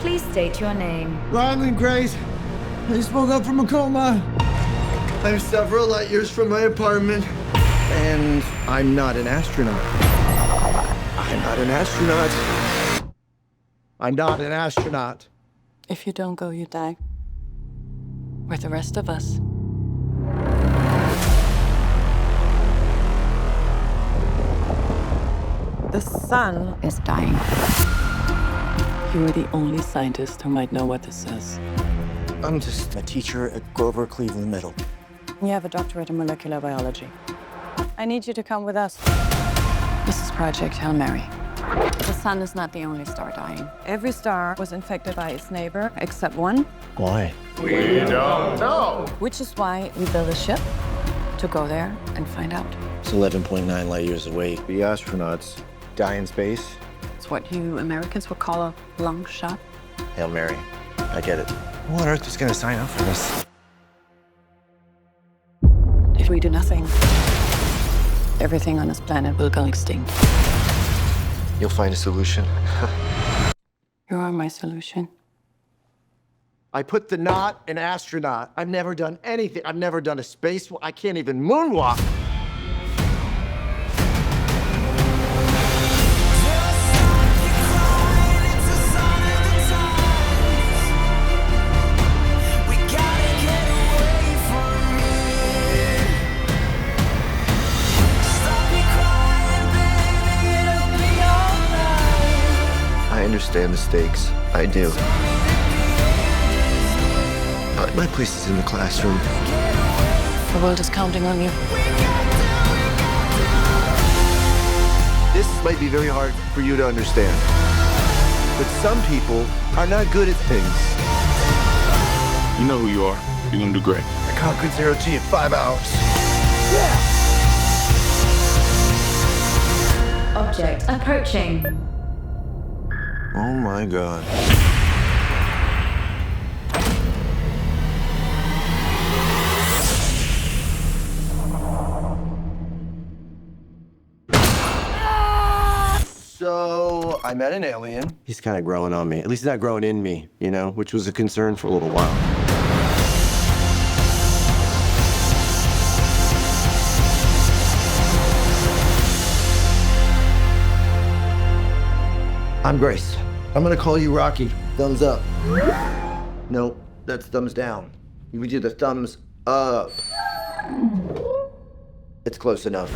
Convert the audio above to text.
Please state your name. Ryland Grace. I just woke up from a coma. I'm several light years from my apartment. And I'm not an astronaut. I'm not an astronaut. I'm not an astronaut. If you don't go, you die. With the rest of us. The sun Is dying. You are the only scientist who might know what this says. I'm just a teacher at Grover Cleveland Middle. You have a doctorate in molecular biology. I need you to come with us. This is Project Hail Mary. The sun is not the only star dying. Every star was infected by its neighbor, except one. Why? We don't know. Which is why we built a ship to go there and find out. It's 11.9 light years away. The astronauts die in space. It's what you Americans would call a long shot. Hail Mary. I get it. Who on earth is going to sign up for this? If we do nothing, everything on this planet will go extinct. You'll find a solution. You are my solution. I put the not in astronaut. I've never done anything. I've never done a space. I can't even moonwalk. I understand the stakes. I do. My place is in the classroom. The world is counting on you. This might be very hard for you to understand, but some people are not good at things. You know who you are. You're gonna do great. I conquered zero G in 5 hours. Object approaching. Oh my God. So, I met an alien. He's kind of growing on me. At least he's not growing in me, you know, which was a concern for a little while. I'm Grace. I'm gonna call you Rocky. Thumbs up. No, that's thumbs down. You would do the thumbs up. It's close enough.